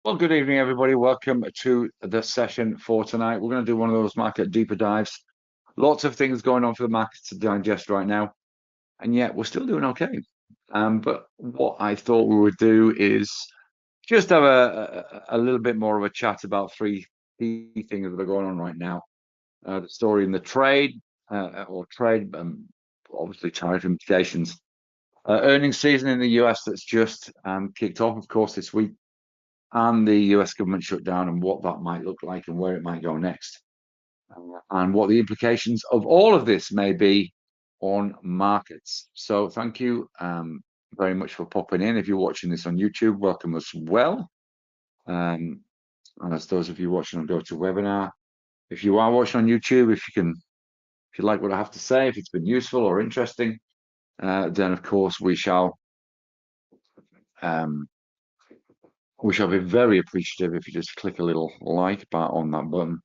Well, good evening, everybody. Welcome to the session for tonight. We're going to do one of those market deeper dives. Lots of things going on for the market to digest right now, and yet we're still doing okay. But what I thought we would do is just have a little bit more of a chat about three key things that are going on right now. The story in the trade, obviously tariff implications. Earnings season in the US that's just kicked off, of course, this week, and the US government shutdown and what that might look like and where it might go next, and what the implications of all of this may be on markets. So thank you very much for popping in. If you're watching this on YouTube, welcome as well. And as those of you watching on GoToWebinar, if you are watching on YouTube, if you like what I have to say, if it's been useful or interesting, then of course we shall be very appreciative if you just click a little like bar on that button.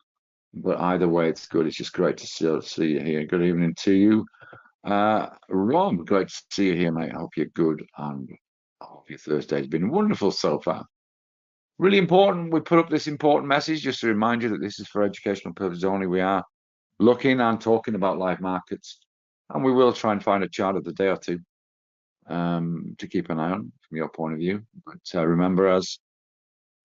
But either way, it's good. It's just great to see you here. Good evening to you. Rob, great to see you here, mate. I hope you're good, and I hope your Thursday's been wonderful so far. Really important, we put up this important message just to remind you that this is for educational purposes only. We are looking and talking about live markets, and we will try and find a chart of the day or two to keep an eye on from your point of view. But remember, as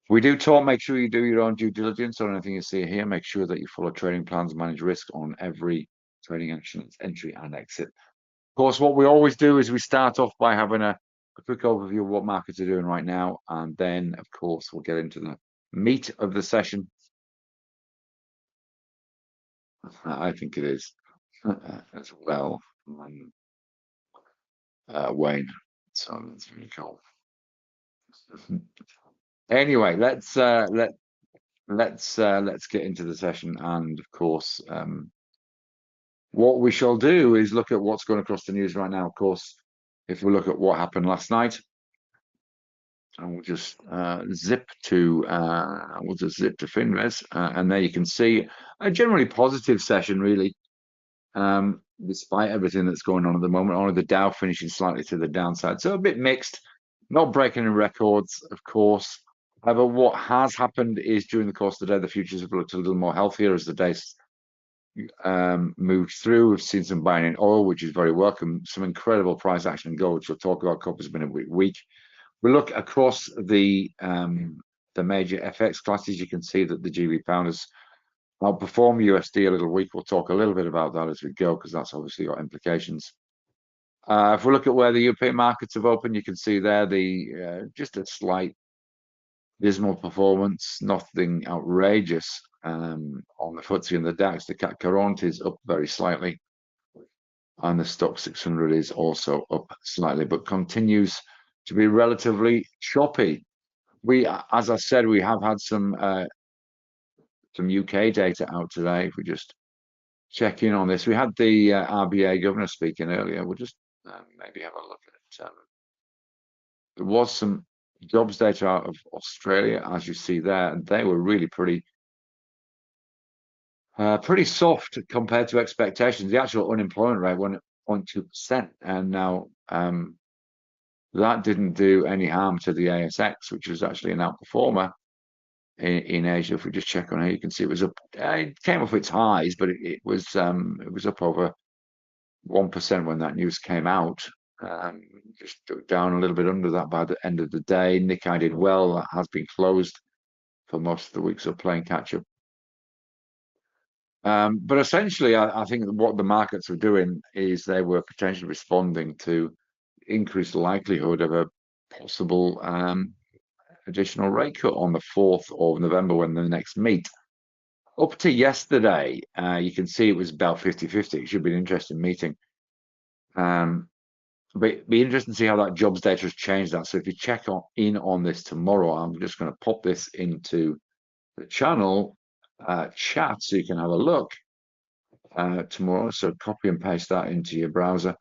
we do talk, make sure you do your own due diligence on anything you see here. Make sure that you follow trading plans and manage risk on every trading action, entry and exit. Of course, what we always do is we start off by having a quick overview of what markets are doing right now. And then, of course, we'll get into the meat of the session. I think it is as well, Wayne. So that's really cool. Anyway, let's get into the session, and of course, what we shall do is look at what's going across the news right now. Of course, if we look at what happened last night, and we'll just zip to FinRes, and there you can see a generally positive session, really, despite everything that's going on at the moment. Only the Dow finishing slightly to the downside, so a bit mixed, not breaking any records, of course. However, what has happened is during the course of the day, the futures have looked a little more healthier as the days moved through. We've seen some buying in oil, which is very welcome. Some incredible price action in gold, which we'll talk about. Copper's been a bit weak. We look across the major FX classes. You can see that the GB pound has outperformed USD a little weak. We'll talk a little bit about that as we go, because that's obviously got implications. If we look at where the European markets have opened, you can see there just a slight dismal performance, nothing outrageous on the FTSE and the DAX. The CAC 40 is up very slightly, and the stock 600 is also up slightly, but continues to be relatively choppy. As I said, we have had some UK data out today. If we just check in on this, we had the RBA governor speaking earlier. We'll just maybe have a look at it. There was some jobs data out of Australia, as you see there, and they were really pretty soft compared to expectations. The actual unemployment rate went at 0.2%, and now that didn't do any harm to the ASX, which was actually an outperformer in Asia. If we just check on here, you can see it was up. It came off its highs, but it was up over 1% when that news came out. Just down a little bit under that by the end of the day. Nikkei did well. That has been closed for most of the week, so playing catch up. But essentially, I think what the markets were doing is they were potentially responding to increased likelihood of a possible additional rate cut on the 4th of November when the next meet. Up to yesterday, you can see it was about 50-50. It should be an interesting meeting. But it'd be interesting to see how that jobs data has changed that. So if you check in on this tomorrow, I'm just going to pop this into the channel chat so you can have a look tomorrow. So copy and paste that into your browser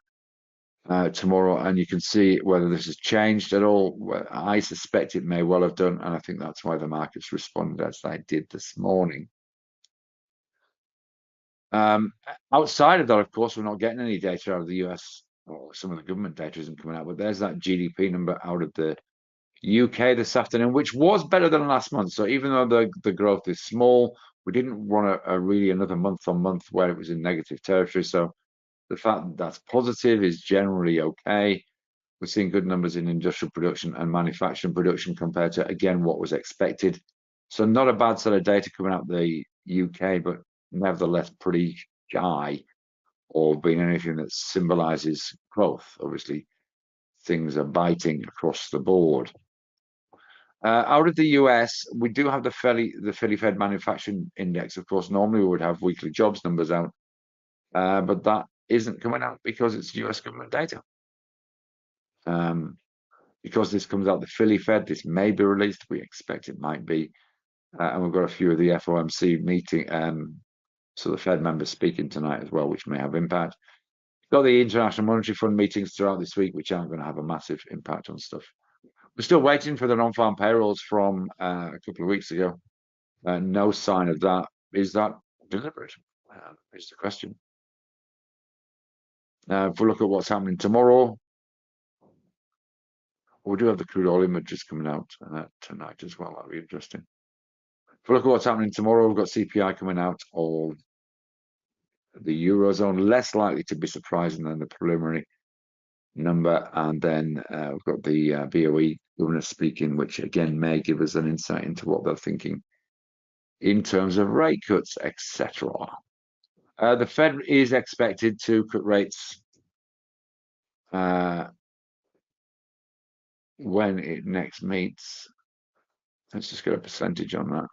tomorrow, and you can see whether this has changed at all. I suspect it may well have done, and I think that's why the markets responded as they did this morning. Outside of that, of course, we're not getting any data out of the US, or some of the government data isn't coming out, but there's that GDP number out of the UK this afternoon, which was better than last month. So even though the growth is small, we didn't want a really another month on month where it was in negative territory. So the fact that that's positive is generally okay. We're seeing good numbers in industrial production and manufacturing production compared to, again, what was expected. So not a bad set of data coming out of the UK, but nevertheless pretty shy or being anything that symbolizes growth. Obviously, things are biting across the board. Out of the US, we do have the Philly Fed Manufacturing Index. Of course, normally we would have weekly jobs numbers out, but that isn't coming out because it's US government data. Because this comes out the Philly Fed, this may be released. We expect it might be, and we've got a few of the FOMC meeting, so the Fed members speaking tonight as well, which may have impact. Got the International Monetary Fund meetings throughout this week, which aren't going to have a massive impact on stuff. We're still waiting for the non-farm payrolls from a couple of weeks ago. No sign of that. Is that deliberate? Is the question. If we look at what's happening tomorrow, we do have the crude oil images coming out tonight as well. That'll be interesting. If we look at what's happening tomorrow, we've got CPI coming out of the Eurozone, less likely to be surprising than the preliminary number. And then we've got the BOE governor speaking, which again may give us an insight into what they're thinking in terms of rate cuts, etc. The Fed is expected to cut rates when it next meets. Let's just get a percentage on that.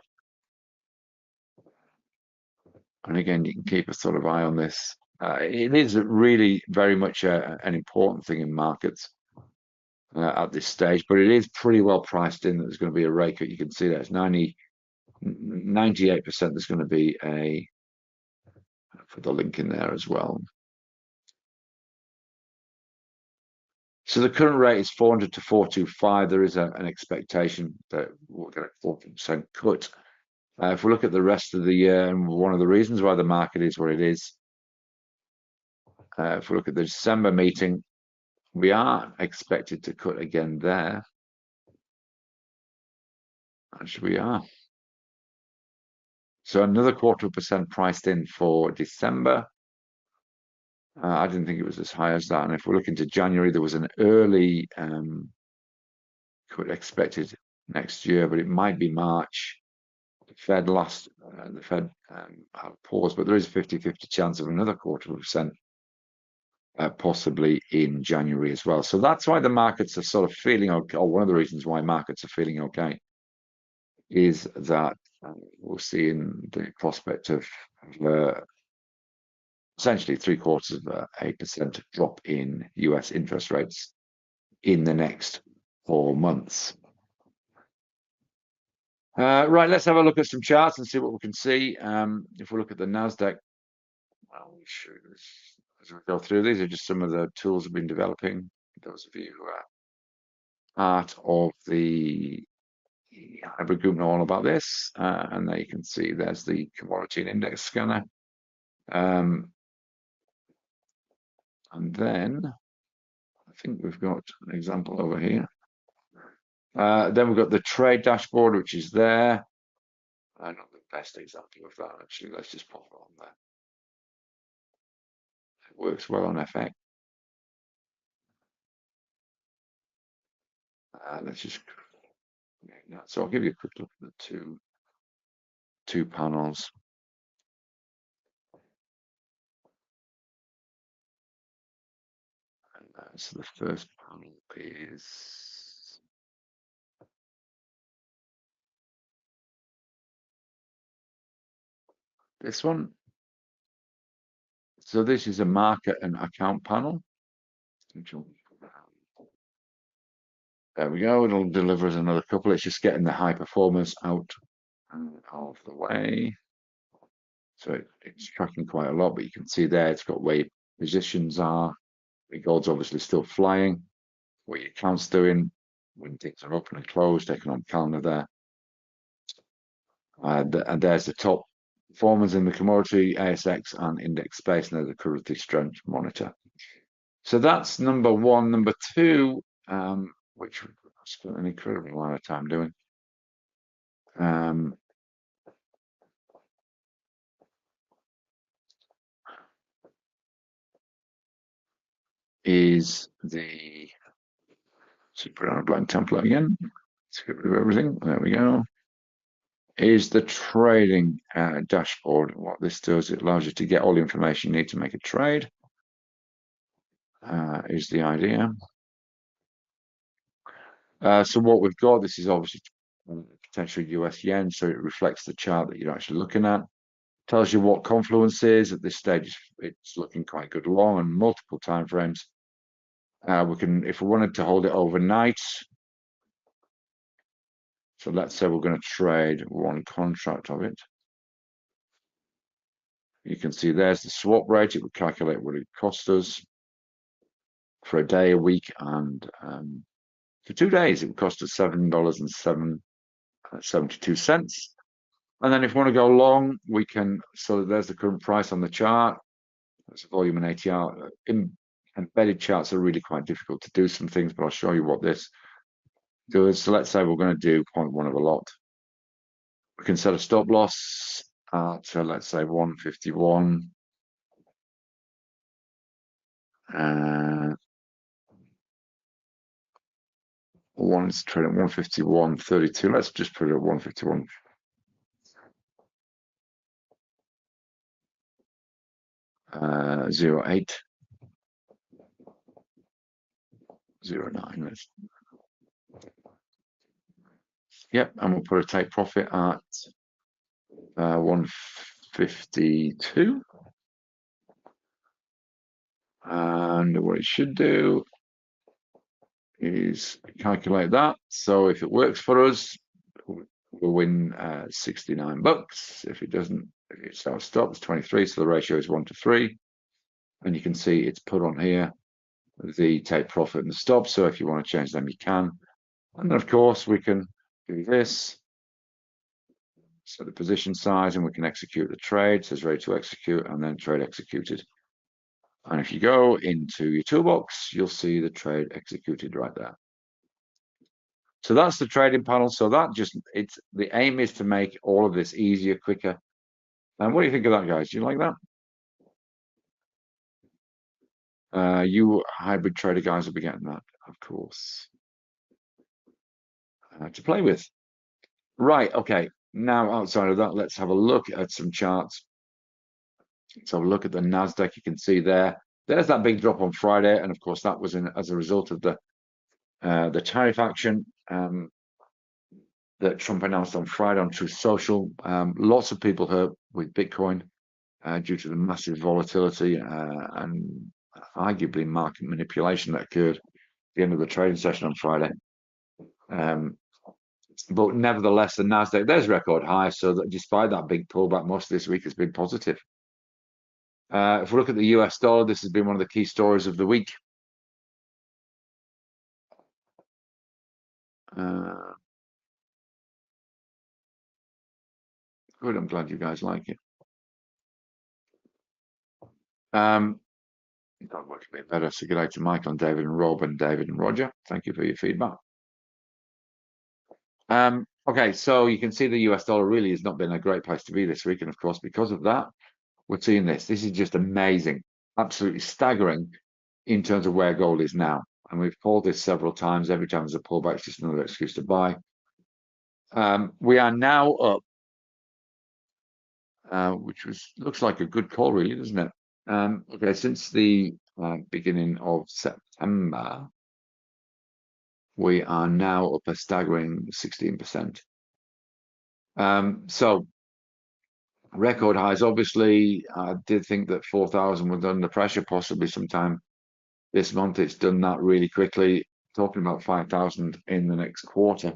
And again, you can keep a sort of eye on this. It is really very much an important thing in markets at this stage, but it is pretty well priced in that there's going to be a rate cut. You can see that it's 98% there's going to be a, put the link in there as well. So the current rate is 400 to 425. There is an expectation that we'll get a 40% cut. If we look at the rest of the year, and one of the reasons why the market is what it is, if we look at the December meeting, we are expected to cut again there. Actually, we are. So another 0.25% priced in for December. I didn't think it was as high as that. And if we look into January, there was an early cut expected next year, but it might be March. The Fed had a pause, but there is a 50-50 chance of another 0.25%. Possibly in January as well. So that's why the markets are sort of feeling okay, or one of the reasons why markets are feeling okay is that we're seeing the prospect of essentially 0.75% drop in US interest rates in the next 4 months. Right, let's have a look at some charts and see what we can see. If we look at the NASDAQ, I'll show you this as we go through. These are just some of the tools we've been developing. Those of you who are part of the hybrid group know all about this. And there you can see there's the commodity and index scanner. And then I think we've got an example over here. Then we've got the trade dashboard, which is there. Not the best example of that, actually. Let's just pop it on there. It works well on FX. Let's just, so I'll give you a quick look at the two panels. And so the first panel is this one. So this is a market and account panel. There we go. It'll deliver us another couple. It's just getting the high performance out of the way. So it's tracking quite a lot, but you can see there it's got where your positions are. The gold's obviously still flying. What your account's doing when things are open and closed, economic calendar there. And there's the top performance in the commodity, ASX, and index space, and there's the currency strength monitor. So that's number one. Number two, which spent an incredible amount of time doing. Is the, so put on a blank template again. Let's get rid of everything. There we go. Is the trading dashboard. What this does, it allows you to get all the information you need to make a trade. Is the idea. So what we've got, this is obviously potential US yen, so it reflects the chart that you're actually looking at. Tells you what confluence is. At this stage, it's looking quite good long and multiple time frames. We can, if we wanted to hold it overnight, so let's say we're going to trade one contract of it. You can see there's the swap rate. It would calculate what it cost us for a day, a week, and for 2 days, it would cost us $7.72. And then if we want to go long, we can, so there's the current price on the chart. That's a volume and ATR. Embedded charts are really quite difficult to do some things, but I'll show you what this does. So let's say we're going to do 0.1 of a lot. We can set a stop loss at, let's say, 151. One is trading at 151.32. Let's just put it at 151. Uh, 08. 09. Yep, and we'll put a take profit at 152. And what it should do is calculate that. So if it works for us, we'll win $69. If it doesn't, if it stops, 23. So the ratio is 1 to 3. And you can see it's put on here the take profit and the stop. So if you want to change them, you can. And then of course we can do this. So the position size, and we can execute the trade. It says ready to execute, and then trade executed. And if you go into your toolbox, you'll see the trade executed right there. So that's the trading panel. So that just, it's, the aim is to make all of this easier, quicker. And what do you think of that, guys? Do you like that? You hybrid trader guys will be getting that, of course, to play with. Right, okay. Now, outside of that, let's have a look at some charts. Let's have a look at the NASDAQ. You can see there's that big drop on Friday. And of course, that was as a result of the tariff action that Trump announced on Friday on Truth Social. Lots of people hurt with Bitcoin due to the massive volatility and arguably market manipulation that occurred at the end of the trading session on Friday. But nevertheless, the NASDAQ, there's record high. So that despite that big pullback, most of this week has been positive. If we look at the US dollar, this has been one of the key stories of the week. Good, I'm glad you guys like it. That works a bit better. So good day to Michael and David and Rob and David and Roger. Thank you for your feedback. Okay, so you can see the US dollar really has not been a great place to be this week. And of course, because of that, we're seeing this. This is just amazing, absolutely staggering in terms of where gold is now. And we've called this several times. Every time there's a pullback, it's just another excuse to buy. We are now up, which looks like a good call, really, doesn't it? Okay, since the beginning of September, we are now up a staggering 16%. So record highs, obviously. I did think that 4,000 was under pressure, possibly sometime this month. It's done that really quickly. Talking about 5,000 in the next quarter,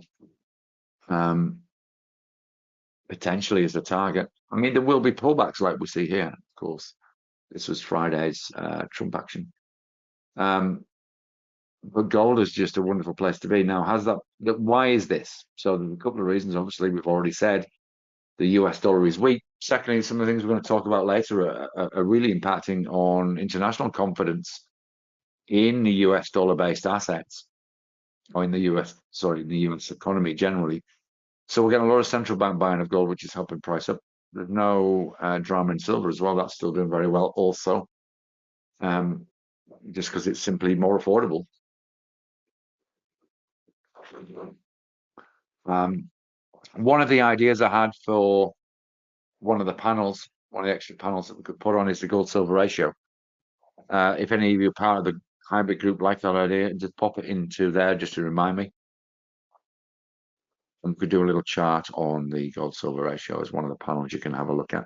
potentially as a target. I mean, there will be pullbacks like we see here, of course. This was Friday's Trump action. But gold is just a wonderful place to be. Now, why is this? So there's a couple of reasons. Obviously, we've already said the US dollar is weak. Secondly, some of the things we're going to talk about later are really impacting on international confidence in the US dollar-based assets. or in the US, sorry, in the US economy generally. So we're getting a lot of central bank buying of gold, which is helping price up. There's no drama in silver as well. That's still doing very well also, just because it's simply more affordable. One of the ideas I had for one of the panels, one of the extra panels that we could put on is the gold-silver ratio. If any of you are part of the hybrid group like that idea, just pop it into there just to remind me. And we could do a little chart on the gold-silver ratio as one of the panels you can have a look at.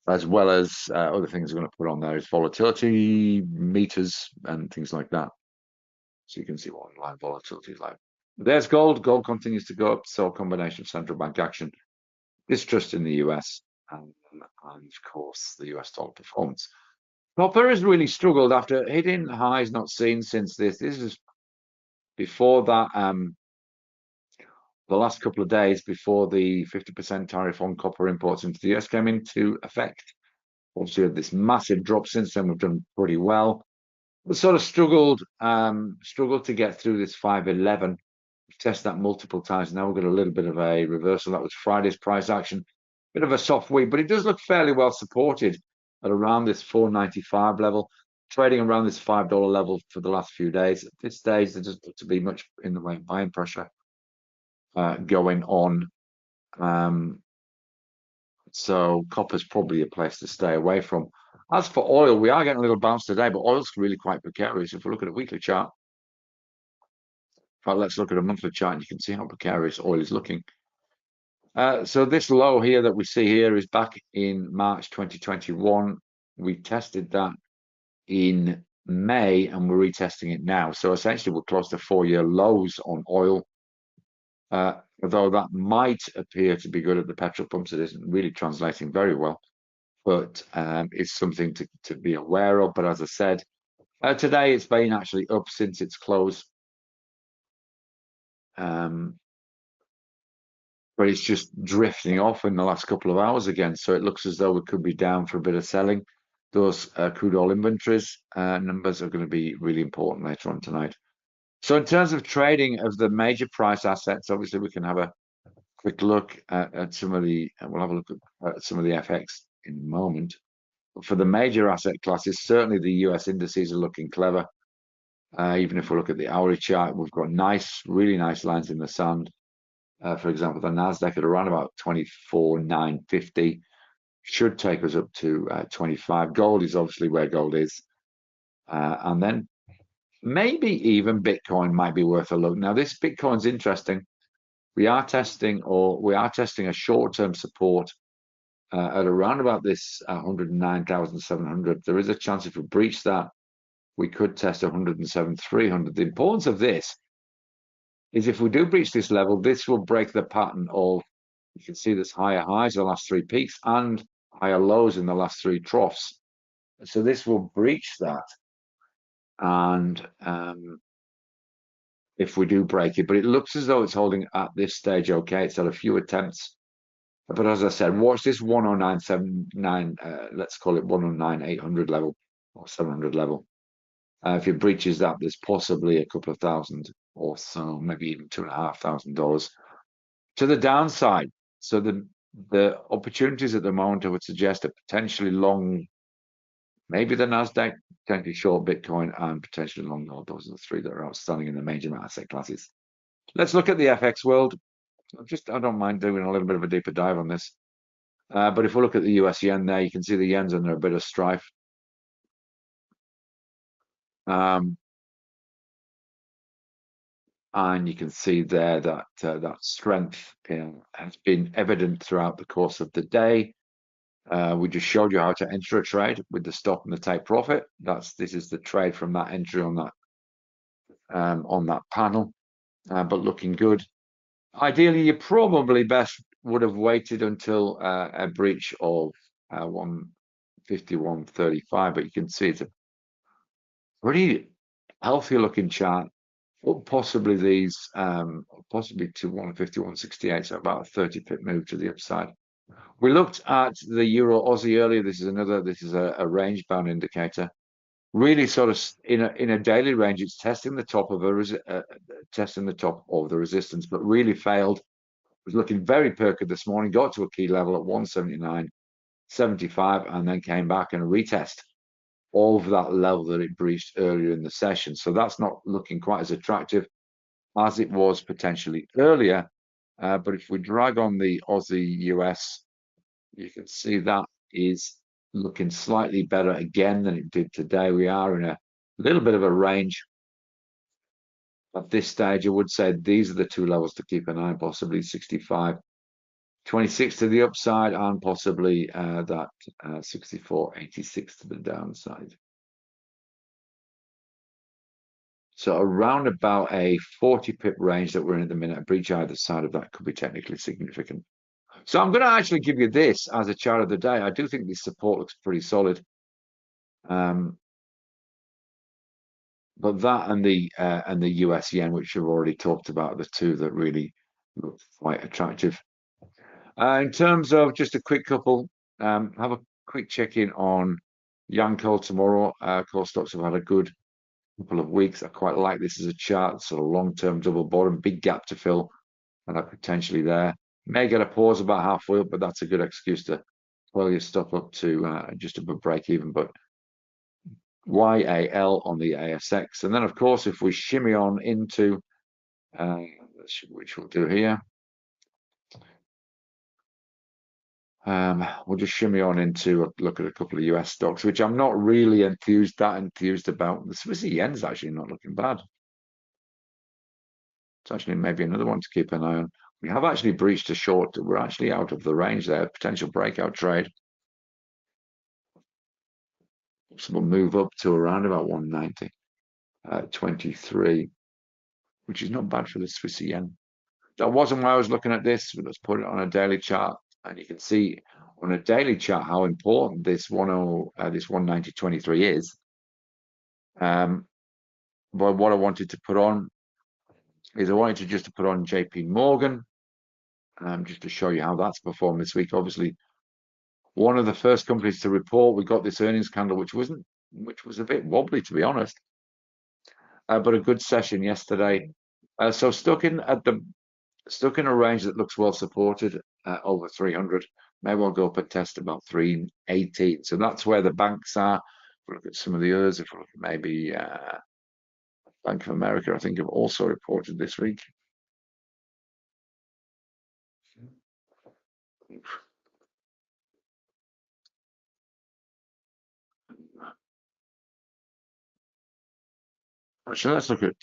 As well as other things we're going to put on there is volatility meters and things like that. So you can see what underlying volatility is like. There's gold. Gold continues to go up. So a combination of central bank action, distrust in the US, and of course the US dollar performance. Copper has really struggled after hitting highs not seen since this. This is before that, the last couple of days before the 50% tariff on copper imports into the US came into effect. Obviously, had this massive drop. Since then, we've done pretty well. We sort of struggled to get through this 511. We've tested that multiple times. Now we've got a little bit of a reversal. That was Friday's price action. Bit of a soft week, but it does look fairly well supported at around this 495 level, trading around this $5 level for the last few days. At this stage, there doesn't look to be much in the way of buying pressure going on. So copper's probably a place to stay away from. As for oil, we are getting a little bounce today, but oil's really quite precarious. If we look at a weekly chart, in fact, let's look at a monthly chart and you can see how precarious oil is looking. So this low here that we see here is back in March 2021. We tested that in May and we're retesting it now. So essentially we're close to 4-year lows on oil. Although that might appear to be good at the petrol pumps, it isn't really translating very well. But it's something to be aware of. But as I said, today it's been actually up since its close. But it's just drifting off in the last couple of hours again. So it looks as though we could be down for a bit of selling. Those crude oil inventories numbers are going to be really important later on tonight. So in terms of trading of the major price assets, obviously we can have a quick look at some of the, we'll have a look at some of the FX in a moment. But for the major asset classes, certainly the US indices are looking clever. Even if we look at the hourly chart, we've got nice, really nice lines in the sand. For example, the Nasdaq at around about 24,950 should take us up to 25. Gold is obviously where gold is. And then maybe even Bitcoin might be worth a look. Now, this Bitcoin's interesting. We are testing a short-term support at around about this 109,700. There is a chance if we breach that, we could test 107,300. The importance of this is if we do breach this level, this will break the pattern of, you can see there's higher highs in the last 3 peaks and higher lows in the last 3 troughs. So this will breach that. And if we do break it, but it looks as though it's holding at this stage okay. It's had a few attempts. But as I said, watch this 109.79, let's call it 109.800 level or 700 level. If it breaches that, there's possibly a couple of thousand or so, maybe even $2,500 to the downside. So the opportunities at the moment, I would suggest, are potentially long, maybe the Nasdaq, potentially short Bitcoin, and potentially long gold. Those are the 3 that are outstanding in the major asset classes. Let's look at the FX world. I don't mind doing a little bit of a deeper dive on this. But if we look at the US yen there, you can see the yen's under a bit of strife. And you can see there that that strength has been evident throughout the course of the day. We just showed you how to enter a trade with the stop and the take profit. This is the trade from that entry on that panel, but looking good. Ideally, you probably best would have waited until a breach of 151.35, but you can see it's a pretty healthy looking chart. Or possibly these, possibly to 151.68, so about a 30-pip move to the upside. We looked at the Euro Aussie earlier. This is a range bound indicator. really sort of in a daily range, it's testing the top of the resistance, but really failed. Was looking very perky this morning, got to a key level at 179.75, and then came back and a retest of that level that it breached earlier in the session. So that's not looking quite as attractive as it was potentially earlier. But if we drag on the Aussie US, you can see that is looking slightly better again than it did today. We are in a little bit of a range at this stage. I would say these are the two levels to keep an eye on, possibly 65.26 to the upside and possibly that 64.86 to the downside. So around about a 40 pip range that we're in at the minute, a breach either side of that could be technically significant. So I'm going to actually give you this as a chart of the day. I do think this support looks pretty solid. But that and the US yen, which we've already talked about, are the two that really look quite attractive. In terms of just a quick couple, have a quick check-in on Yancoal tomorrow. Coal stocks have had a good couple of weeks. I quite like this as a chart, sort of long-term double bottom, big gap to fill, and that potentially there. May get a pause about halfway up, but that's a good excuse to pull your stuff up to just above break even. But YAL on the ASX. And then, of course, if we shimmy on into, which we'll do here, we'll just shimmy on into a look at a couple of US stocks, which I'm not really enthused about. The Swiss yen's actually not looking bad. It's actually maybe another one to keep an eye on. We have actually breached a short. We're actually out of the range there. Potential breakout trade. Possible move up to around about 190.23, which is not bad for the Swiss yen. That wasn't why I was looking at this, but let's put it on a daily chart, and you can see on a daily chart how important this 190.23 is. But what I wanted to put on is I wanted to put on JP Morgan, just to show you how that's performed this week. Obviously, one of the first companies to report. We got this earnings candle, which was a bit wobbly, to be honest, but a good session yesterday. So stuck in a range that looks well supported, over 300. May well go up and test about 318. So that's where the banks are. If we look at some of the others, if we look at maybe Bank of America, I think have also reported this week. So let's look at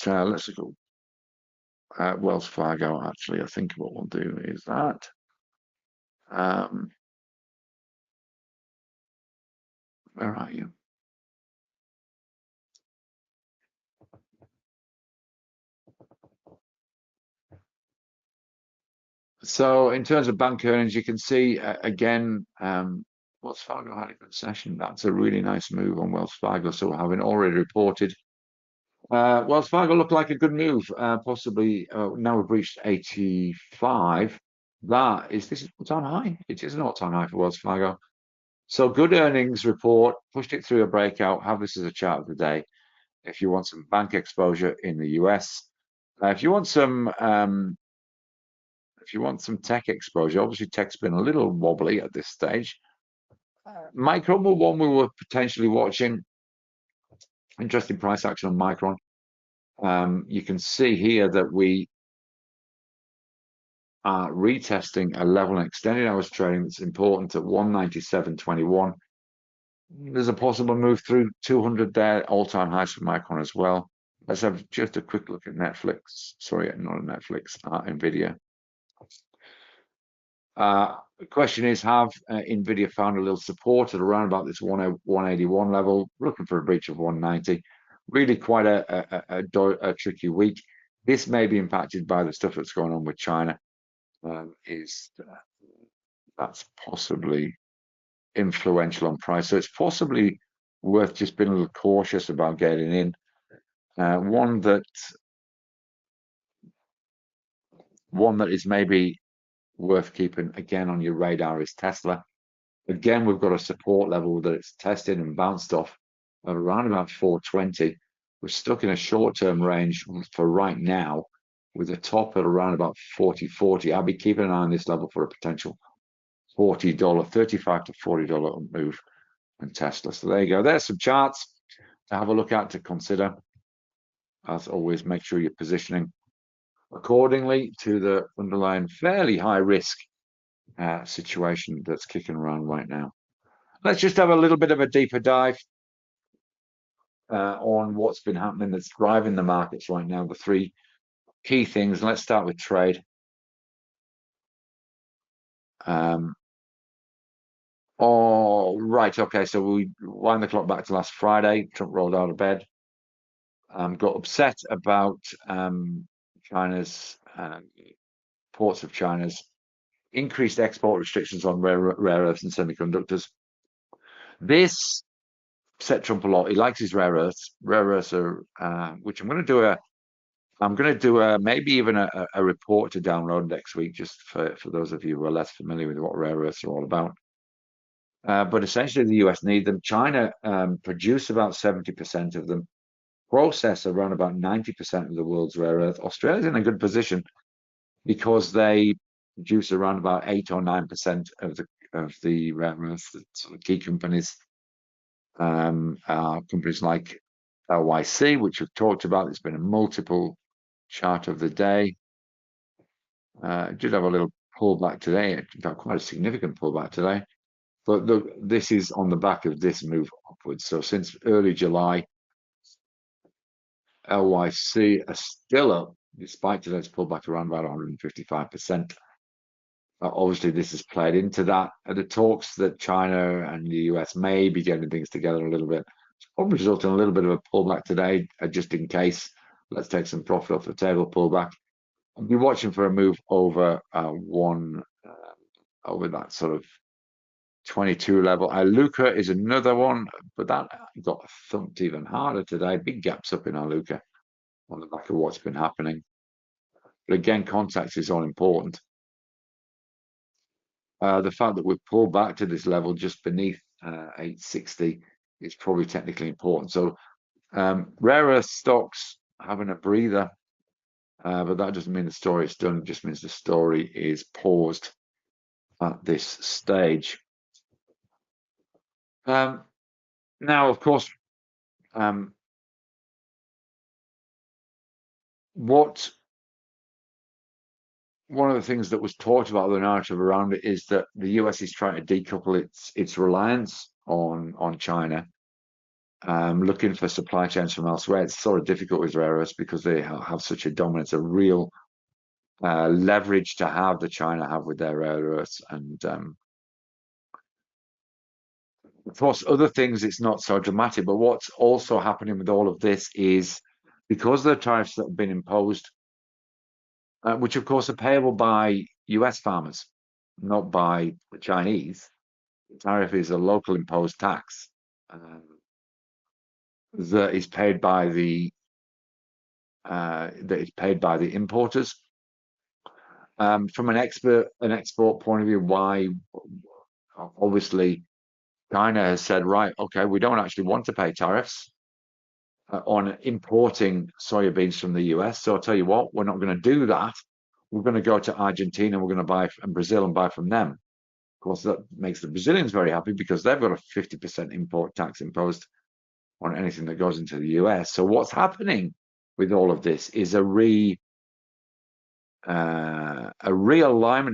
Wells Fargo. Actually, I think what we'll do is that. Where are you? So in terms of bank earnings, you can see again, Wells Fargo had a good session. That's a really nice move on Wells Fargo. So having already reported, Wells Fargo looked like a good move. Possibly now we've reached 85. This is all-time high. It is an all-time high for Wells Fargo. So good earnings report, pushed it through a breakout. Have this as a chart of the day. If you want some bank exposure in the US, if you want some tech exposure, obviously tech's been a little wobbly at this stage. Micron were one we were potentially watching. Interesting price action on Micron. You can see here that we are retesting a level and extended hours trading that's important at 197.21. There's a possible move through 200 there, all-time highs for Micron as well. Let's have just a quick look at Netflix. Sorry, not Netflix, Nvidia. The question is, have Nvidia found a little support at around about this 181 level? Looking for a breach of 190. Really quite a tricky week. This may be impacted by the stuff that's going on with China. That's possibly influential on price. So it's possibly worth just being a little cautious about getting in. One that is maybe worth keeping again on your radar is Tesla. Again, we've got a support level that it's tested and bounced off of around about 420. We're stuck in a short-term range for right now with a top at around about 40.40. I'll be keeping an eye on this level for a potential $40, $35 to $40 move in Tesla. So there you go. There's some charts to have a look at, to consider. As always, make sure you're positioning accordingly to the underlying fairly high risk situation that's kicking around right now. Let's just have a little bit of a deeper dive on what's been happening that's driving the markets right now, the three key things. Let's start with trade. Oh, right. Okay. So we wind the clock back to last Friday. Trump rolled out of bed, got upset about China's ports of China's increased export restrictions on rare earths and semiconductors. This set Trump a lot. He likes his rare earths. Rare earths are, which I'm going to do a maybe even a report to download next week, just for those of you who are less familiar with what rare earths are all about. But essentially, the US need them. China produce about 70% of them, process around about 90% of the world's rare earth. Australia's in a good position because they produce around about 8 or 9% of the rare earths. The sort of key companies are companies like LYC, which we've talked about. There's been a multiple chart of the day. It did have a little pullback today. It got quite a significant pullback today. But look, this is on the back of this move upwards. So since early July, LYC are still up, despite today's pullback around about 155%. Obviously, this has played into that. The talks that China and the US may be getting things together a little bit. It's probably resulting in a little bit of a pullback today, just in case. Let's take some profit off the table, pullback. I'll be watching for a move over over that sort of 22 level. Iluka is another one, but that got thumped even harder today. Big gaps up in Iluka on the back of what's been happening. But again, context is all important. The fact that we've pulled back to this level just beneath 860 is probably technically important. So rare earth stocks having a breather, but that doesn't mean the story is done. It just means the story is paused at this stage. Now, of course, one of the things that was talked about, the narrative around it, is that the US is trying to decouple its reliance on China, looking for supply chains from elsewhere. It's sort of difficult with rare earths because they have such a dominance, a real leverage to have that China have with their rare earths. And of course, other things, it's not so dramatic. But what's also happening with all of this is, because of the tariffs that have been imposed, which of course are payable by US farmers, not by the Chinese. The tariff is a local imposed tax that is paid by the importers. From an export point of view, why obviously China has said, right, okay, we don't actually want to pay tariffs on importing soybeans from the US. So I'll tell you what, we're not going to do that. We're going to go to Argentina, we're going to buy from Brazil and buy from them. Of course, that makes the Brazilians very happy because they've got a 50% import tax imposed on anything that goes into the US. So what's happening with all of this is a realignment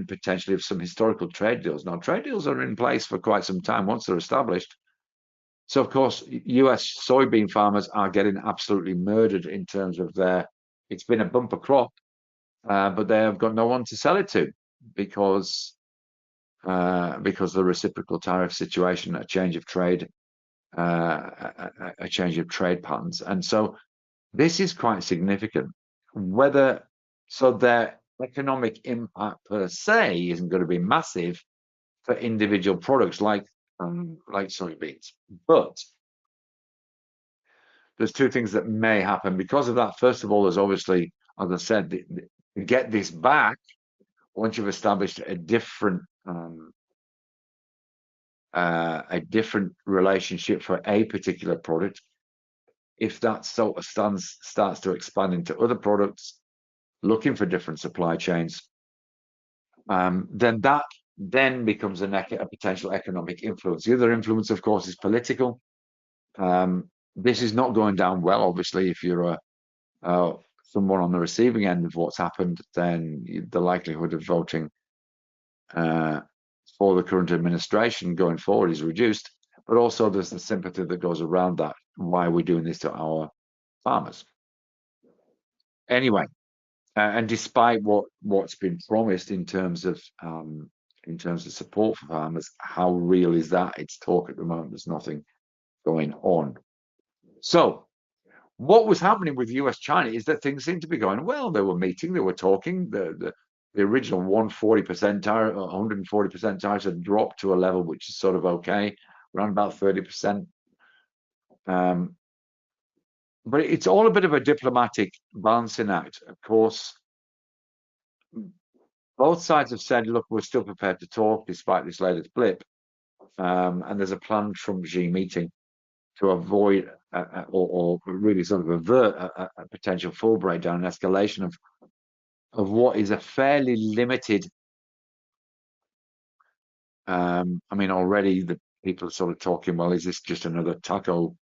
potentially of some historical trade deals. Now, trade deals are in place for quite some time once they're established. So, of course, US soybean farmers are getting absolutely murdered in terms of it's been a bumper crop, but they have got no one to sell it to because the reciprocal tariff situation, a change of trade patterns. And so this is quite significant. So their economic impact per se isn't going to be massive for individual products like soybeans. But there's two things that may happen because of that. First of all, there's obviously, as I said, to get this back, once you've established a different a different relationship for a particular product. If that sort of starts to expand into other products, looking for different supply chains, then that then becomes a potential economic influence. The other influence, of course, is political. This is not going down well, obviously. If you're someone on the receiving end of what's happened, then the likelihood of voting for the current administration going forward is reduced. But also there's the sympathy that goes around that. Why are we doing this to our farmers? Anyway, and despite what's been promised in terms of support for farmers, how real is that? It's talk at the moment. There's nothing going on. So what was happening with US-China is that things seemed to be going well. They were meeting, they were talking. The original 140% tariff, 140% tariffs had dropped to a level which is sort of okay, around about 30%. But it's all a bit of a diplomatic balancing act. Of course, both sides have said, look, we're still prepared to talk despite this latest blip. And there's a planned Trump-Xi meeting to avoid or really sort of avert a potential full breakdown and escalation of what is a fairly limited. I mean, already the people are sort of talking, well, is this just another taco,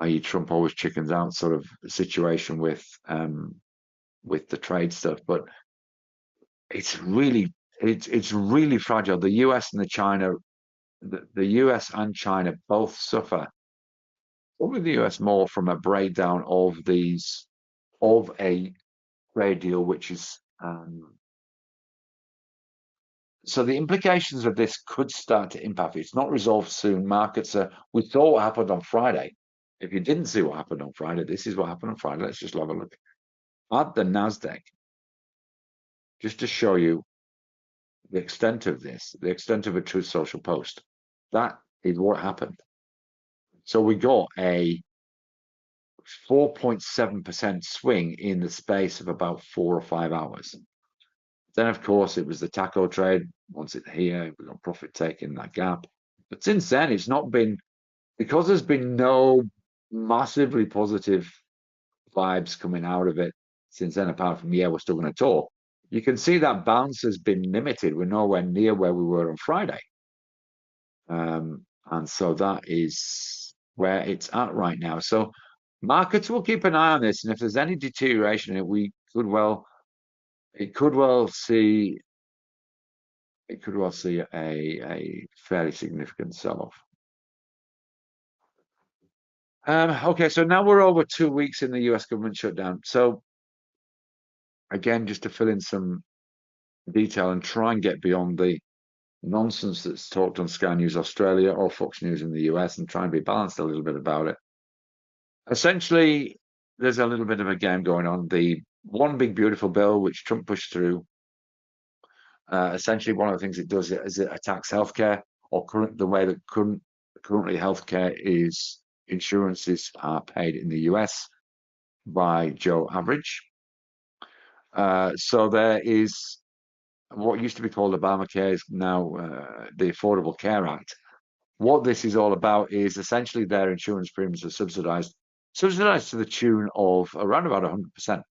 i.e. Trump always chickens out sort of situation with the trade stuff? But it's really fragile. The US and the US and China both suffer. Probably the US more from a breakdown of a trade deal, which is so the implications of this could start to impact. It's not resolved soon. Markets we saw what happened on Friday. If you didn't see what happened on Friday, this is what happened on Friday. Let's just have a look at the Nasdaq, just to show you the extent of this, the extent of a Truth Social post. That is what happened. So we got a 4.7% swing in the space of about 4 or 5 hours. Then, of course, it was the taco trade. Once it's here, we got profit taking that gap. But since then, it's not been, because there's been no massively positive vibes coming out of it since then, apart from, yeah, we're still going to talk. You can see that bounce has been limited. We're nowhere near where we were on Friday. And so that is where it's at right now. So markets will keep an eye on this. And if there's any deterioration, it could well see a fairly significant sell-off. Okay, so now we're over 2 weeks in the US government shutdown. So again, just to fill in some detail and try and get beyond the nonsense that's talked on Sky News Australia or Fox News in the US and try and be balanced a little bit about it. Essentially, there's a little bit of a game going on. The one big beautiful bill which Trump pushed through, essentially one of the things it does is it attacks healthcare, or the way that currently healthcare insurances are paid in the US by Joe Average. So there is what used to be called Obamacare is now the Affordable Care Act. What this is all about is essentially their insurance premiums are subsidized to the tune of around about 100%.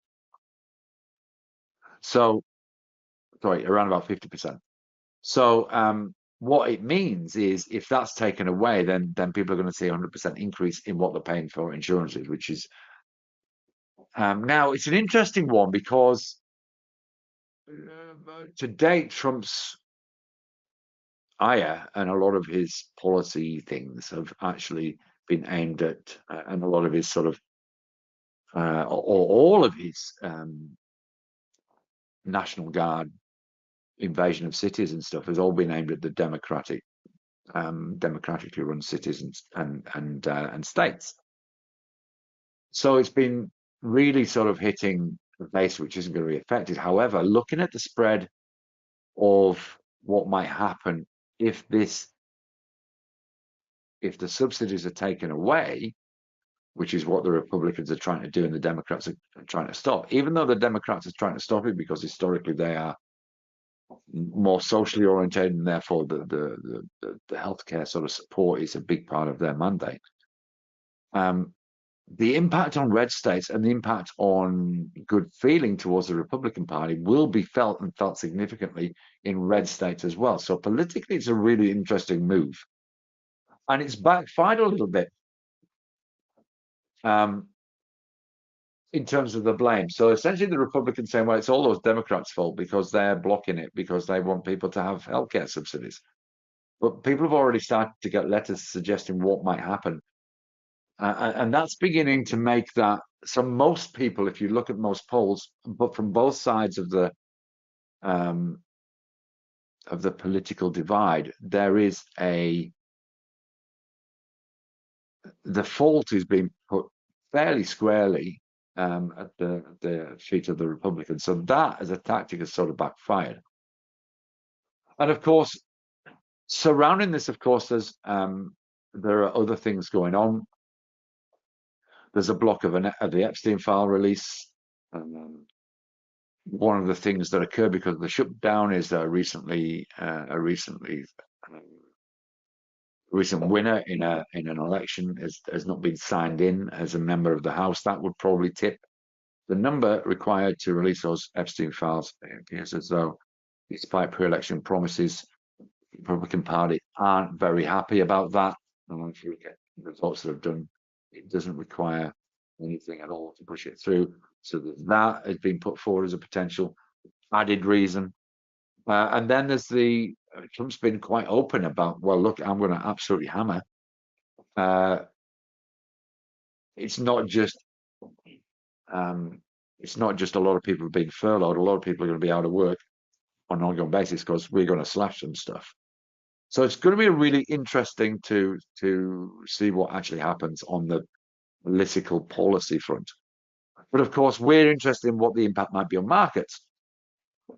So, sorry, around about 50%. So what it means is if that's taken away, then people are going to see 100% increase in what they're paying for insurances, which is now it's an interesting one because to date, Trump's ire and a lot of his policy things have actually been aimed at, and a lot of his sort of, or all of his National Guard invasion of cities and stuff has all been aimed at the democratically run cities and states. So it's been really sort of hitting the base, which isn't going to be affected. However, looking at the spread of what might happen if the subsidies are taken away, which is what the Republicans are trying to do and the Democrats are trying to stop, even though the Democrats are trying to stop it because historically they are more socially oriented, and therefore the healthcare sort of support is a big part of their mandate. The impact on red states and the impact on good feeling towards the Republican Party will be felt, and felt significantly, in red states as well. So politically, it's a really interesting move. And it's backfired a little bit in terms of the blame. So essentially, the Republicans saying, well, it's all those Democrats' fault because they're blocking it, because they want people to have healthcare subsidies. But people have already started to get letters suggesting what might happen. And that's beginning to make that. So most people, if you look at most polls, but from both sides of the political divide, there is the fault is being put fairly squarely at the feet of the Republicans. So that, as a tactic, has sort of backfired. And of course, surrounding this, of course, there are other things going on. There's a block of the Epstein file release. One of the things that occurred because of the shutdown is a recent winner in an election has not been signed in as a member of the House. That would probably tip the number required to release those Epstein files. It appears as though, despite pre-election promises, the Republican Party aren't very happy about that. And if you look at the votes that have done, it doesn't require anything at all to push it through. So that has been put forward as a potential added reason. And then there's Trump's been quite open about, well, look, I'm going to absolutely hammer. It's not just a lot of people being furloughed. A lot of people are going to be out of work on an ongoing basis because we're going to slash some stuff. So it's going to be really interesting to see what actually happens on the political policy front. But of course, we're interested in what the impact might be on markets.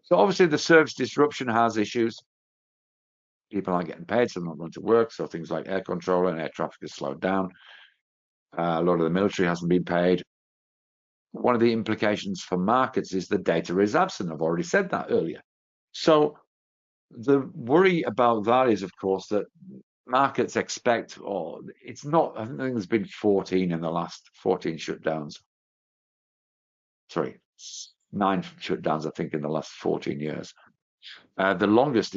So obviously, the service disruption has issues. People aren't getting paid, so they're not going to work. So things like air control and air traffic has slowed down. A lot of the military hasn't been paid. One of the implications for markets is the data is absent. I've already said that earlier. So the worry about that is, of course, that markets expect, it's not, I think there's been 14 in the last 14 shutdowns. Sorry, 9 shutdowns, I think, in the last 14 years. The longest,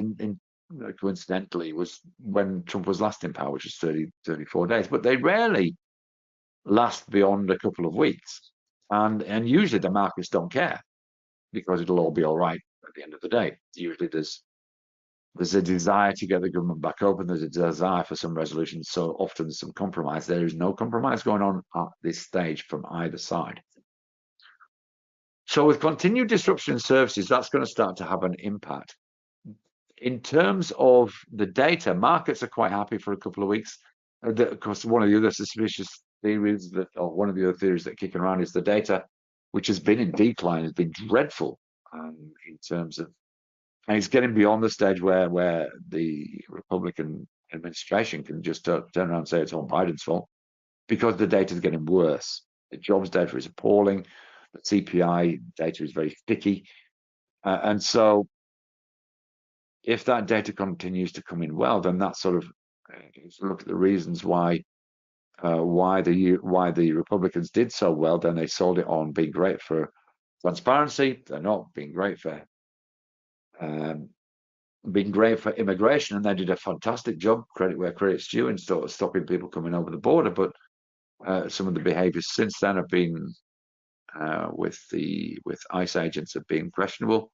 coincidentally, was when Trump was last in power, which was 34 days. But they rarely last beyond a couple of weeks. And usually the markets don't care because it'll all be all right at the end of the day. Usually there's a desire to get the government back open. There's a desire for some resolution. So often some compromise. There is no compromise going on at this stage from either side. So with continued disruption in services, that's going to start to have an impact. In terms of the data, markets are quite happy for a couple of weeks. Of course, one of the other suspicious theories one of the other theories that are kicking around is the data, which has been in decline, has been dreadful in terms of, and it's getting beyond the stage where the Republican administration can just turn around and say it's all Biden's fault, because the data is getting worse. The jobs data is appalling. The CPI data is very sticky. And so if that data continues to come in well, then that sort of, look at the reasons why the Republicans did so well, then they sold it on being great for transparency. They're not being great for immigration, and they did a fantastic job, credit where credit's due, in sort of stopping people coming over the border. But some of the behaviours since then have been with ICE agents have been questionable.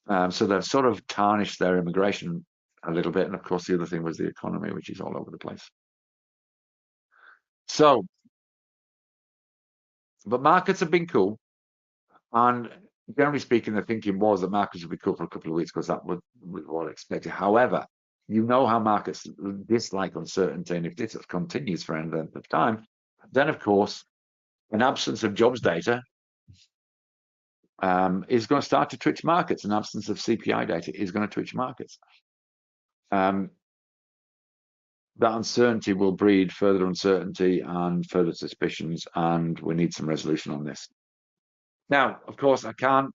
So they've sort of tarnished their immigration a little bit. And of course, the other thing was the economy, which is all over the place. So, but markets have been cool. And generally speaking, the thinking was that markets would be cool for a couple of weeks because that was what I expected. However, you know how markets dislike uncertainty. And if this continues for any length of time, then of course, an absence of jobs data is going to start to twitch markets. An absence of CPI data is going to twitch markets. That uncertainty will breed further uncertainty and further suspicions, and we need some resolution on this. Now, of course, I can't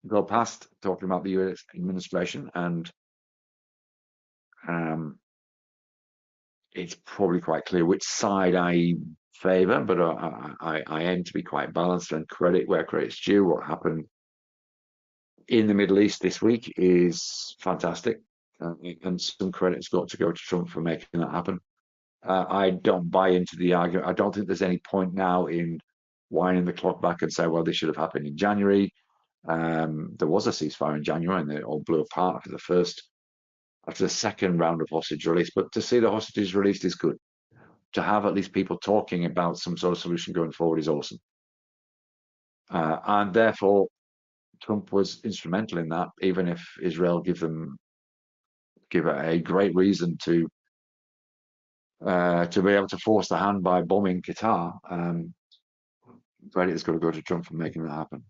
go past talking about the US administration, and it's probably quite clear which side I favour, but I aim to be quite balanced and credit where credit's due. What happened in the Middle East this week is fantastic, and some credit's got to go to Trump for making that happen. I don't buy into the argument. I don't think there's any point now in winding the clock back and say, well, this should have happened in January. There was a ceasefire in January, and it all blew apart after the second round of hostage release. But to see the hostages released is good. To have at least people talking about some sort of solution going forward is awesome. And therefore, Trump was instrumental in that, even if Israel give it a great reason to be able to force the hand by bombing Qatar. Credit is going to go to Trump for making that happen.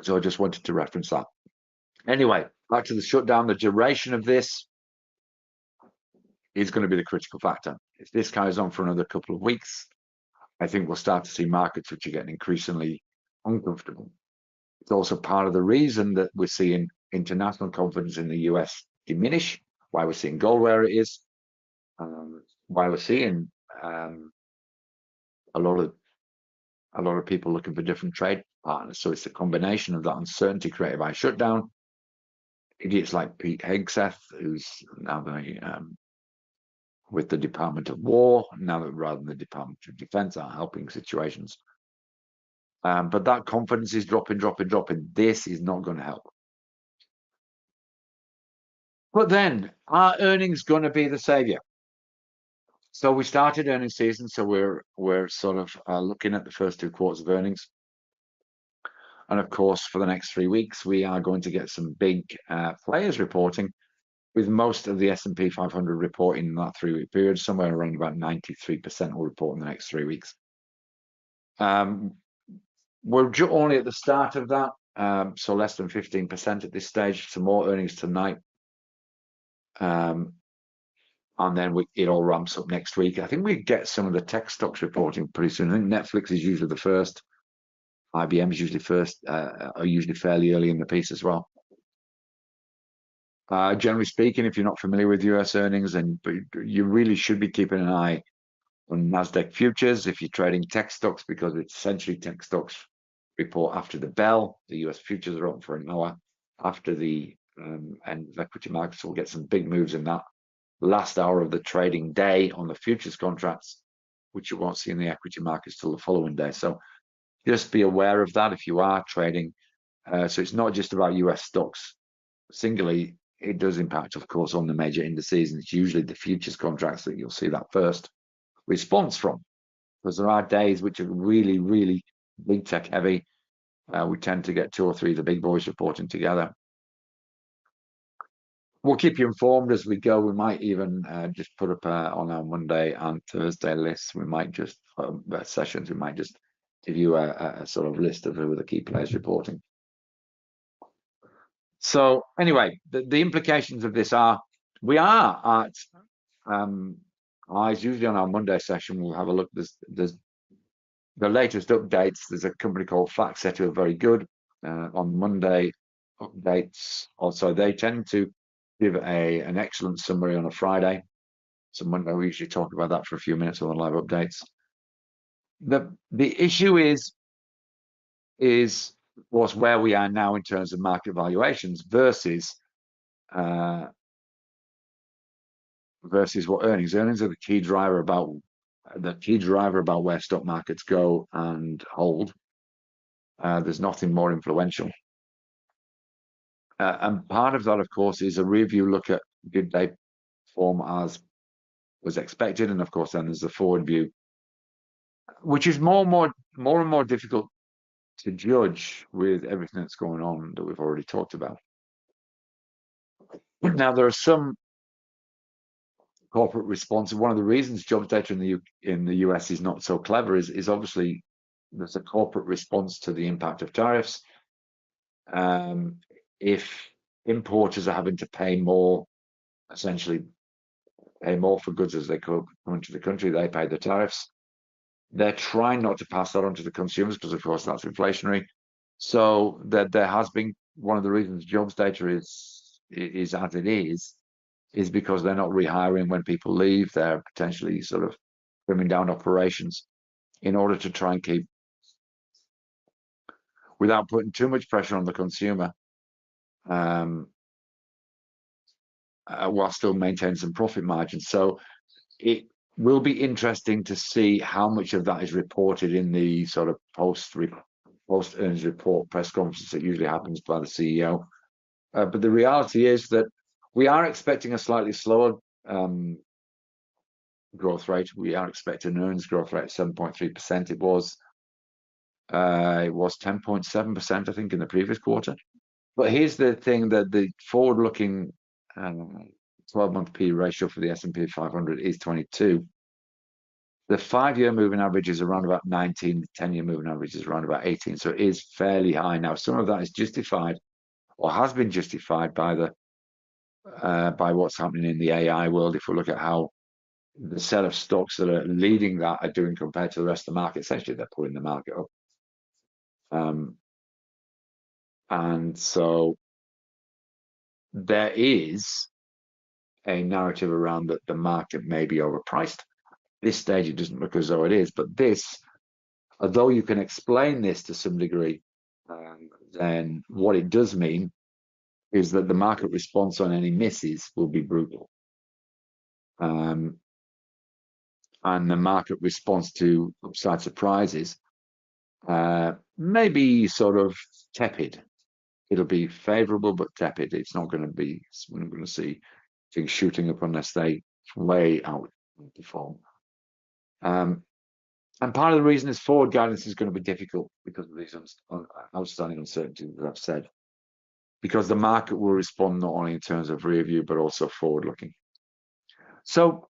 So I just wanted to reference that. Anyway, back to the shutdown. The duration of this is going to be the critical factor. If this carries on for another couple of weeks, I think we'll start to see markets which are getting increasingly uncomfortable. It's also part of the reason that we're seeing international confidence in the US diminish, why we're seeing gold where it is, why we're seeing a lot of people looking for different trade partners. So it's a combination of that uncertainty created by shutdown. Idiots like Pete Hegseth, who's now with the Department of War, now that rather than the Department of Defense, are helping situations. But that confidence is dropping. This is not going to help. But then, are earnings going to be the savior? So we started earnings season, so we're sort of looking at the first 2 quarters of earnings. And of course, for the next 3 weeks, we are going to get some big players reporting, with most of the S&P 500 reporting in that 3-week period. Somewhere around about 93% will report in the next 3 weeks. We're only at the start of that, so less than 15% at this stage. Some more earnings tonight. And then it all ramps up next week. I think we get some of the tech stocks reporting pretty soon. I think Netflix is usually the first. IBM is usually first, are usually fairly early in the piece as well. Generally speaking, if you're not familiar with US earnings, but you really should be keeping an eye on NASDAQ futures if you're trading tech stocks, because it's essentially tech stocks report after the bell. The US futures are open for an hour after the end of equity markets. We'll get some big moves in that last hour of the trading day on the futures contracts, which you won't see in the equity markets till the following day. So just be aware of that if you are trading. So it's not just about US stocks singly. It does impact, of course, on the major indices, and it's usually the futures contracts that you'll see that first response from, because there are days which are really, really big tech heavy. We tend to get 2 or 3 of the big boys reporting together. We'll keep you informed as we go. We might even just put up on our Monday and Thursday lists. We might just sessions. We might just give you a sort of list of who are the key players reporting. So anyway, the implications of this are we are at usually on our Monday session. We'll have a look. There's the latest updates. There's a company called FactSet who are very good on Monday updates. Also, they tend to give an excellent summary on a Friday. So Monday we usually talk about that for a few minutes on the live updates. The issue is where we are now in terms of market valuations versus what earnings. Earnings are the key driver about where stock markets go and hold. There's nothing more influential. And part of that, of course, is a review look at did they perform as was expected, and of course, then there's the forward view, which is more and more difficult to judge with everything that's going on that we've already talked about. Now, there are some corporate response. One of the reasons jobs data in the US is not so clever is obviously there's a corporate response to the impact of tariffs. If importers are having to pay more, essentially pay more for goods as they come into the country, they pay the tariffs. They're trying not to pass that on to the consumers because, of course, that's inflationary. So there has been one of the reasons jobs data is as it is because they're not rehiring when people leave. They're potentially sort of trimming down operations in order to try and keep, without putting too much pressure on the consumer, while still maintaining some profit margins. So it will be interesting to see how much of that is reported in the sort of post earnings report press conference that usually happens by the CEO. But the reality is that we are expecting a slightly slower growth rate. We are expecting an earnings growth rate of 7.3%. It was 10.7%, I think, in the previous quarter. But here's the thing, that the forward-looking 12-month P ratio for the S&P 500 is 22. The 5-year moving average is around about 19. The 10-year moving average is around about 18. So it is fairly high. Now, some of that is justified or has been justified by the by what's happening in the AI world. If we look at how the set of stocks that are leading that are doing compared to the rest of the market, essentially they're pulling the market up. And so there is a narrative around that the market may be overpriced. This stage, it doesn't look as though it is, but this, although you can explain this to some degree, then what it does mean is that the market response on any misses will be brutal. And the market response to upside surprises may be sort of tepid. It'll be favorable but tepid. It's not going to be, we're not going to see things shooting up unless they way outperform. And part of the reason is forward guidance is going to be difficult because of these outstanding uncertainties that I've said. Because the market will respond not only in terms of rear view, but also forward looking. So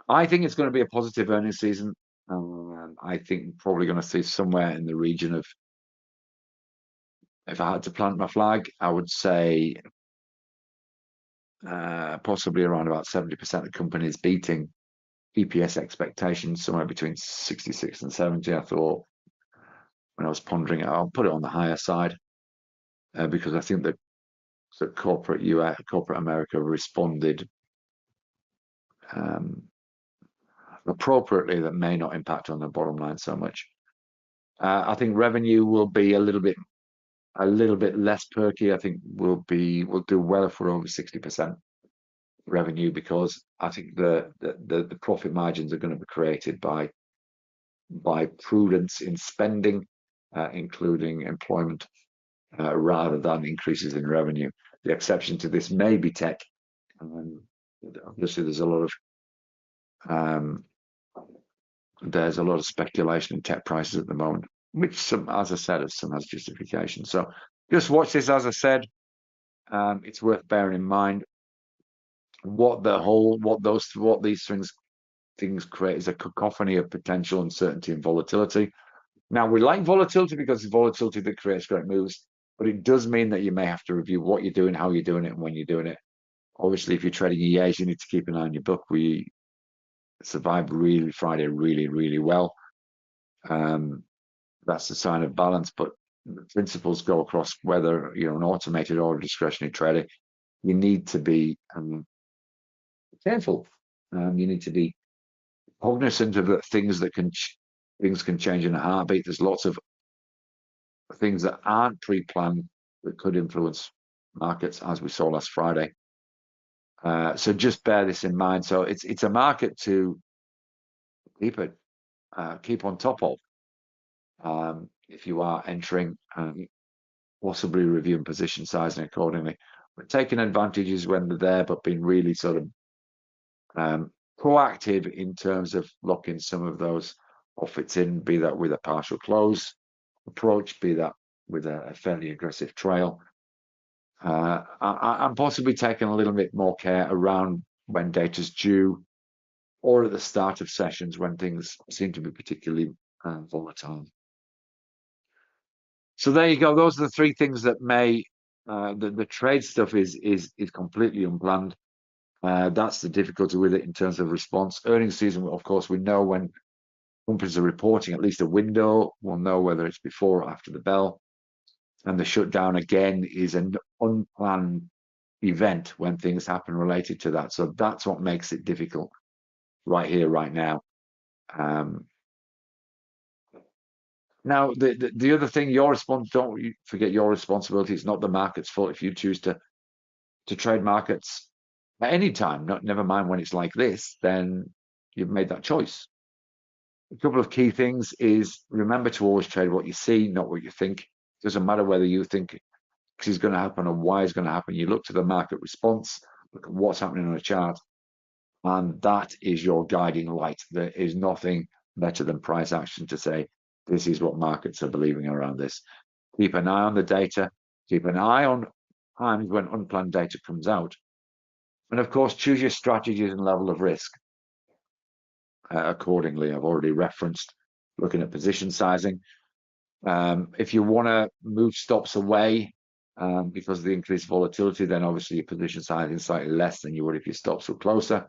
I think it's going to be a positive earnings season. I think we're probably going to see somewhere in the region of, if I had to plant my flag, I would say possibly around about 70% of companies beating EPS expectations, somewhere between 66 and 70. I thought when I was pondering it, I'll put it on the higher side because I think that corporate America responded appropriately. That may not impact on the bottom line so much. I think revenue will be a little bit less perky. I think we'll do well if we're over 60% revenue, because I think the profit margins are going to be created by prudence in spending, including employment, rather than increases in revenue. The exception to this may be tech. Obviously, there's a lot of speculation in tech prices at the moment, which some, as I said, some has justification. So just watch this. As I said, it's worth bearing in mind what these things create is a cacophony of potential uncertainty and volatility. Now, we like volatility because it's volatility that creates great moves, but it does mean that you may have to review what you're doing, how you're doing it, and when you're doing it. Obviously, if you're trading EAs, you need to keep an eye on your book. We survived Friday really well. That's a sign of balance, but the principles go across whether you're an automated or a discretionary trader. You need to be careful. You need to be cognizant of the things can change in a heartbeat. There's lots of things that aren't pre-planned that could influence markets, as we saw last Friday. So just bear this in mind. So it's a market to keep on top of. If you are entering, possibly reviewing position sizing accordingly, but taking advantages when they're there, but being really sort of proactive in terms of locking some of those profits in, be that with a partial close approach, be that with a fairly aggressive trail. I'm possibly taking a little bit more care around when data's due, or at the start of sessions when things seem to be particularly volatile. So there you go. Those are the three things that may. The trade stuff is completely unplanned. That's the difficulty with it in terms of response. Earnings season, of course, we know when companies are reporting at least a window. We'll know whether it's before or after the bell. And the shutdown, again, is an unplanned event when things happen related to that. So that's what makes it difficult right here, right now. Now, the other thing, don't forget your responsibility. It's not the market's fault if you choose to trade markets at any time, never mind when it's like this, then you've made that choice. A couple of key things is remember to always trade what you see, not what you think. It doesn't matter whether you think X is going to happen or Y is going to happen. You look to the market response, look at what's happening on a chart, and that is your guiding light. There is nothing better than price action to say, this is what markets are believing around this. Keep an eye on the data. Keep an eye on times when unplanned data comes out. And of course, choose your strategies and level of risk accordingly. I've already referenced looking at position sizing. If you want to move stops away because of the increased volatility, then obviously your position sizing is slightly less than you would if your stops were closer.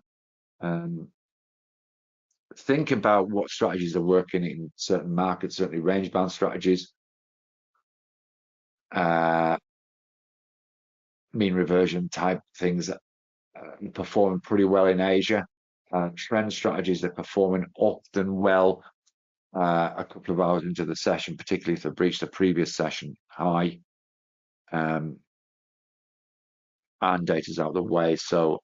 Think about what strategies are working in certain markets, certainly range-bound strategies. Mean reversion type things perform pretty well in Asia. Trend strategies are performing often well a couple of hours into the session, particularly if they breach the previous session high. And data's out of the way. So,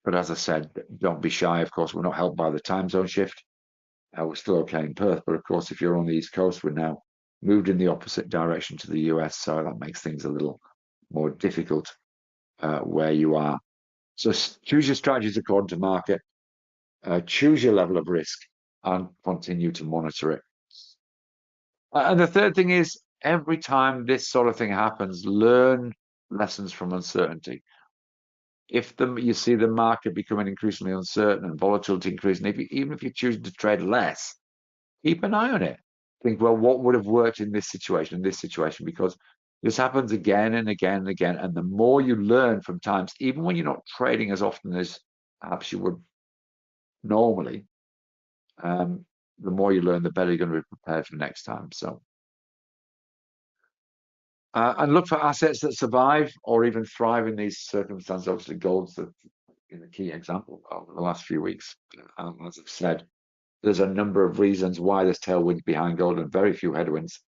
but as I said, don't be shy. Of course, we're not helped by the time zone shift. We're still okay in Perth, but of course, if you're on the East Coast, we're now moved in the opposite direction to the US, so that makes things a little more difficult where you are. So choose your strategies according to market, choose your level of risk, and continue to monitor it. And the third thing is, every time this sort of thing happens, learn lessons from uncertainty. If you see the market becoming increasingly uncertain and volatility increasing, even if you choose to trade less, keep an eye on it. Think, well, what would have worked in this situation, because this happens again and again and again. And the more you learn from times, even when you're not trading as often as perhaps you would normally, the more you learn, the better you're going to be prepared for next time. So, and look for assets that survive or even thrive in these circumstances. Obviously, gold's the key example over the last few weeks. As I've said, there's a number of reasons why there's tailwinds behind gold and very few headwinds,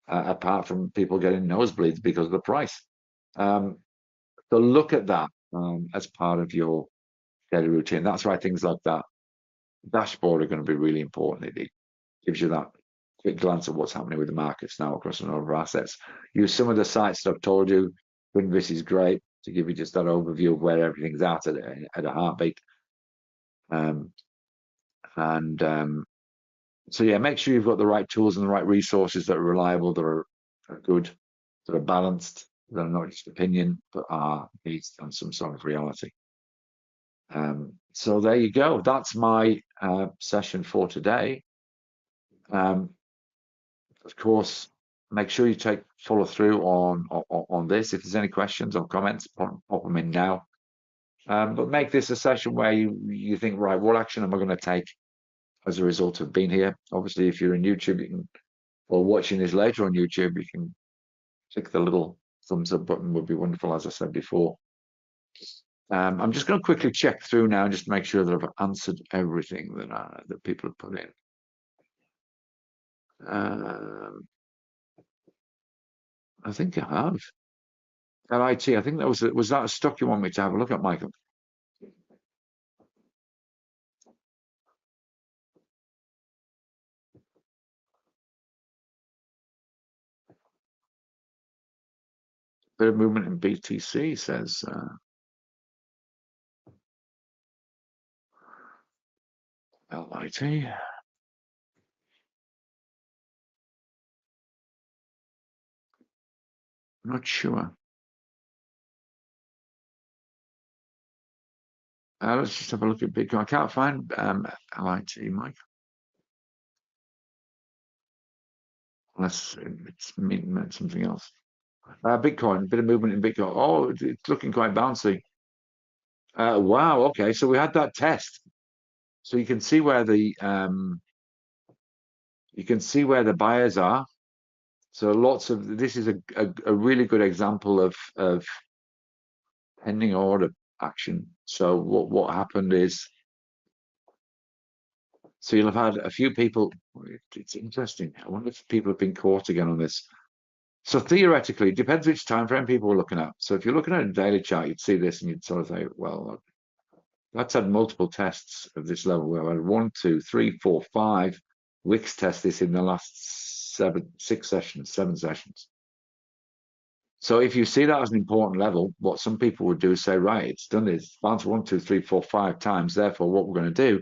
apart from people getting nosebleeds because of the price. So look at that as part of your daily routine. That's why things like that dashboard are going to be really important. It gives you that quick glance at what's happening with the markets now across a number of assets. Use some of the sites that I've told you. This is great to give you just that overview of where everything's at a heartbeat. So yeah, make sure you've got the right tools and the right resources that are reliable, that are good, that are balanced, that are not just opinion, but are based on some sort of reality. So there you go. That's my session for today. Of course, make sure you follow through on this. If there's any questions or comments, pop them in now. But make this a session where you think, right, what action am I going to take as a result of being here? Obviously, if you're in YouTube, or watching this later on YouTube, you can click the little thumbs up button. Would be wonderful, as I said before. I'm just going to quickly check through now and just make sure that I've answered everything that people have put in. I think I have. LIT, I think that was that a stock you want me to have a look at, Michael? Bit of movement in BTC, says LIT. I'm not sure. Let's just have a look at Bitcoin. I can't find LIT, Mike. Unless it's meant something else. Bitcoin, a bit of movement in Bitcoin. Oh, it's looking quite bouncy. Wow, okay, so we had that test. So you can see where the buyers are. So lots of this is a really good example of pending order action. So what happened is, so you'll have had a few people. It's interesting. I wonder if people have been caught again on this. So theoretically, it depends which time frame people are looking at. So if you're looking at a daily chart, you'd see this and you'd sort of say, well, that's had multiple tests of this level. We've had 1, 2, 3, 4, 5 wicks test this in the last 7 sessions. So if you see that as an important level, what some people would do is say, right, it's done this, bounce 1, 2, 3, 4, 5 times. Therefore, what we're going to do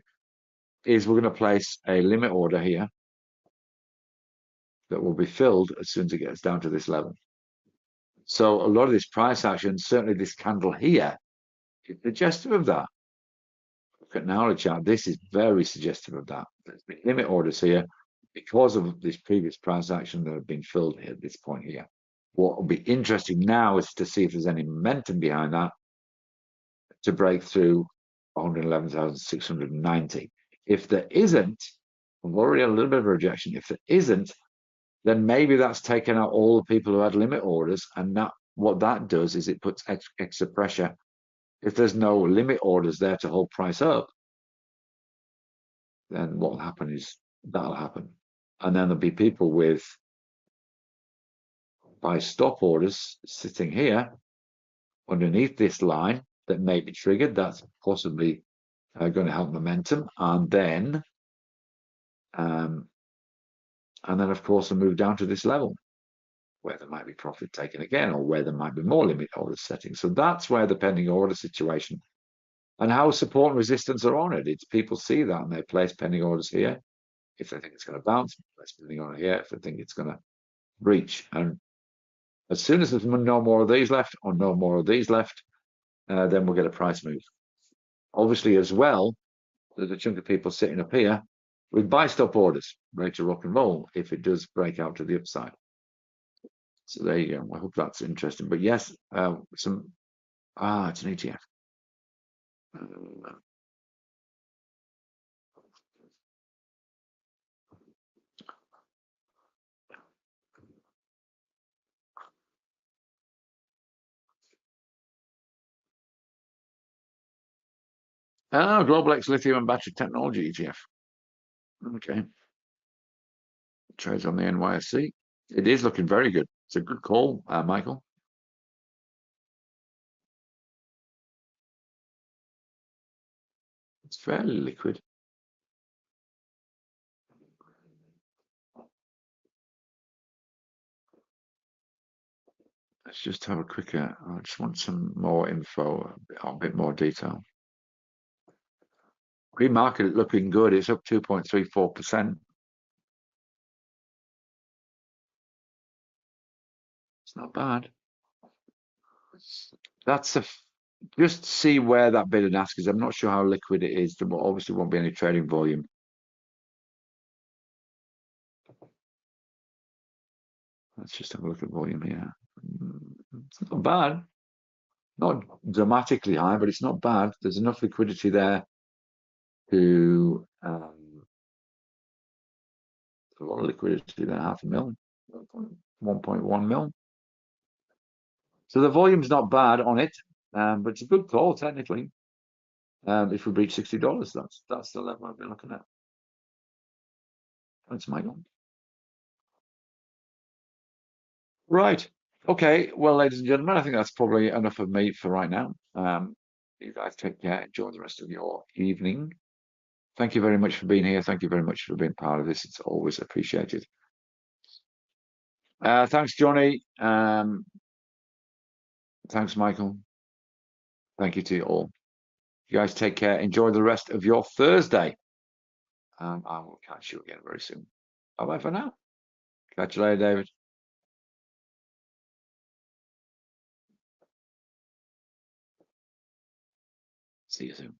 is we're going to place a limit order here that will be filled as soon as it gets down to this level. So a lot of this price action, certainly this candle here, is suggestive of that. Look at an hourly chart. This is very suggestive of that. There's been limit orders here because of this previous price action that have been filled at this point here. What will be interesting now is to see if there's any momentum behind that to break through 111,690. If there isn't, I've already had a little bit of a rejection. If there isn't, then maybe that's taken out all the people who had limit orders, and that what that does is it puts extra pressure. If there's no limit orders there to hold price up, then what will happen is that'll happen. And then there'll be people with buy stop orders sitting here underneath this line that may be triggered. That's possibly going to help momentum. And then of course, a move down to this level where there might be profit taken again, or where there might be more limit orders setting. So that's where the pending order situation and how support and resistance are on it. It's people see that and they place pending orders here. If they think it's going to bounce, place pending order here. If they think it's going to breach, and as soon as there's no more of these left or no more of these left, then we'll get a price move. Obviously, as well, there's a chunk of people sitting up here with buy stop orders, ready to rock and roll if it does break out to the upside. So there you go. I hope that's interesting. But yes, it's an ETF. Global X Lithium and Battery Technology ETF. Okay. Trades on the NYSE. It is looking very good. It's a good call, Michael. It's fairly liquid. Let's just have a quicker. I just want some more info, a bit more detail. Green market looking good. It's up 2.34%. It's not bad. That's just see where that bid and ask is. I'm not sure how liquid it is. There obviously won't be any trading volume. Let's just have a look at volume here. It's not bad. Not dramatically high, but it's not bad. There's enough liquidity there to a lot of liquidity there, 500,000, 1.1 mil. So the volume's not bad on it, but it's a good call technically. If we reach $60, that's the level I've been looking at. Thanks, Michael. Right. Okay. Well, ladies and gentlemen, I think that's probably enough of me for right now. You guys take care. Enjoy the rest of your evening. Thank you very much for being here. Thank you very much for being part of this. It's always appreciated. Thanks, Johnny. Thanks, Michael. Thank you to you all. You guys take care. Enjoy the rest of your Thursday. I will catch you again very soon. Bye-bye for now. Catch you later, David. See you soon.